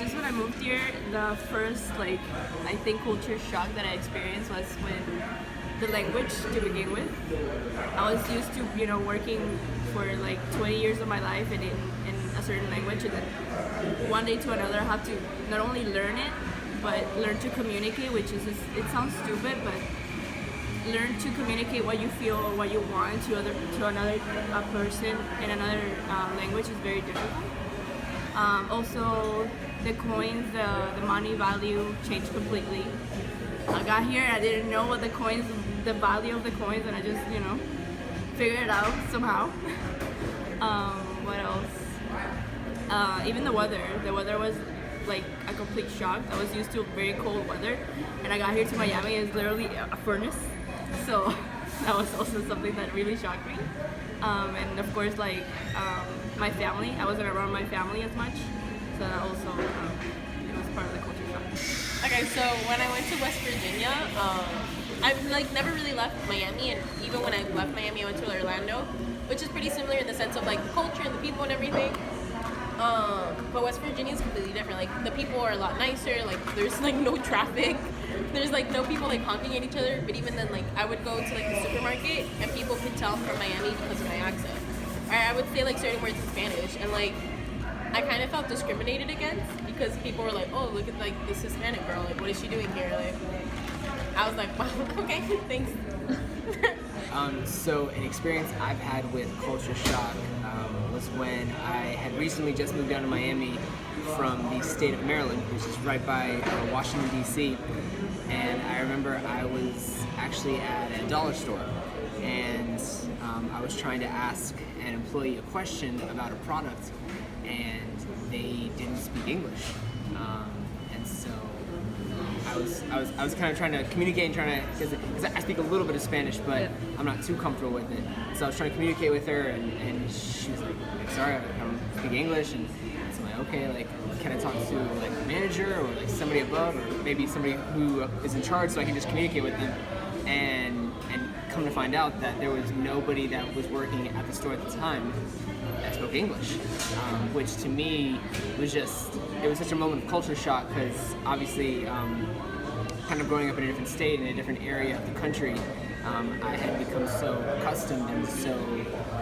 guess when I moved here, the first I think culture shock that I experienced was when the language to begin with. I was used to working for 20 years of my life and in a certain language, and then one day to another I have to not only learn it but learn to communicate, which is it sounds stupid, but learn to communicate what you feel or what you want to another person in another language is very difficult. Also, the coins, the money value changed completely. I got here, I didn't know what the value of the coins, and I just figured it out somehow. What else? Even the weather was like a complete shock. I was used to very cold weather, and I got here to Miami, it's literally a furnace. So that was also something that really shocked me. And of course, my family, I wasn't around my family as much, so that also it was part of the culture shock. Okay, so when I went to West Virginia, I've never really left Miami, and even when I left Miami, I went to Orlando, which is pretty similar in the sense of the culture and the people and everything. But West Virginia is completely different. The people are a lot nicer. There's no traffic. There's no people honking at each other. But even then, I would go to the supermarket and people could tell I'm from Miami because of my accent. Or I would say certain words in Spanish, and I kind of felt discriminated against because people were oh, look at this Hispanic girl. What is she doing here? I was wow, okay, thanks. So an experience I've had with culture shock was when I had recently just moved down to Miami from the state of Maryland, which is right by Washington, D.C. And I remember I was actually at a dollar store, and I was trying to ask an employee a question about a product, and they didn't speak English. And so I was kind of trying to communicate and because I speak a little bit of Spanish, but I'm not too comfortable with it. So I was trying to communicate with her, and she was sorry, I don't speak English, and so I'm okay, can I talk to the manager or somebody above, or maybe somebody who is in charge, so I can just communicate with them. And come to find out that there was nobody that was working at the store at the time that spoke English, which to me was it was such a moment of culture shock, because obviously kind of growing up in a different state, in a different area of the country, I had become so accustomed and so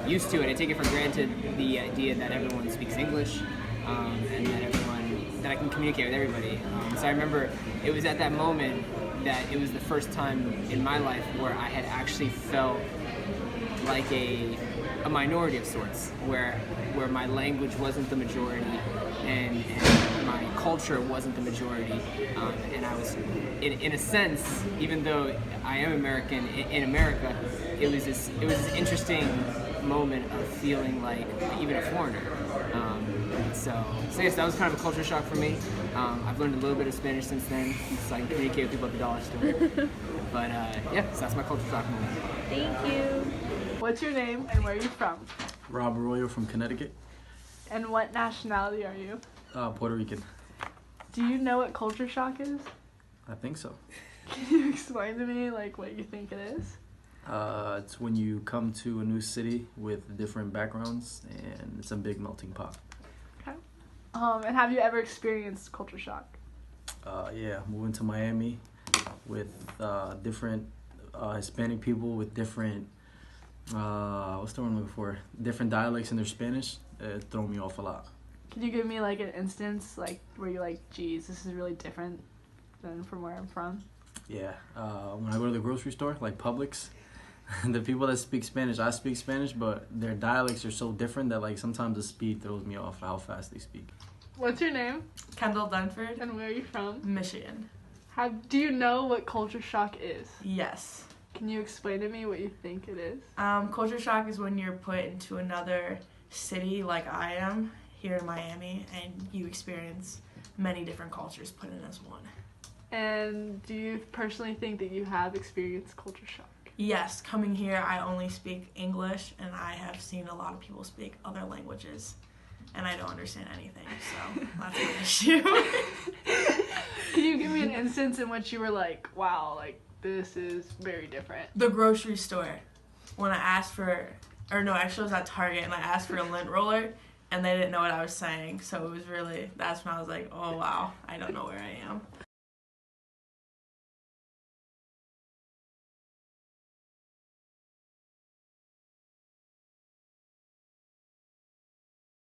used to it. I take it for granted the idea that everyone speaks English, and that I can communicate with everybody. So I remember it was at that moment that it was the first time in my life where I had actually felt like a minority of sorts, where my language wasn't the majority, and my culture wasn't the majority, and I was, in a sense, even though I am American, in America, it was this interesting moment of feeling like even a foreigner. So yes, that was kind of a culture shock for me. I've learned a little bit of Spanish since then, so I can communicate with people at the dollar store. But so that's my culture shock moment. Thank you. What's your name and where are you from? Rob Arroyo from Connecticut, And what nationality are you? Puerto Rican. Do you know what culture shock is? I think so. Can you explain to me what you think it is? It's when you come to a new city with different backgrounds, and it's a big melting pot. Okay. And have you ever experienced culture shock? Yeah, moving to Miami with different Hispanic people with different, what's the word I'm looking for? Different dialects in their Spanish. It threw me off a lot. Could you give me an instance where you're geez, this is really different than from where I'm from? Yeah, when I go to the grocery store, Publix, the people that speak Spanish, I speak Spanish, but their dialects are so different that how fast throws me off how fast they speak. What's your name? Kendall Dunford, And where are you from? Michigan. Do you know what culture shock is? Yes. Can you explain to me what you think it is? Culture shock is when you're put into another city like I am here in Miami, and you experience many different cultures put in as one. And do you personally think that you have experienced culture shock? Yes, coming here I only speak English, and I have seen a lot of people speak other languages, and I don't understand anything, so that's an issue. Can you give me an instance in which you were wow, this is very different? The grocery store, when I asked for, or no, actually it was at Target, and I asked for a lint roller, and they didn't know what I was saying. So it was really, that's when I was like, oh wow, I don't know where I am.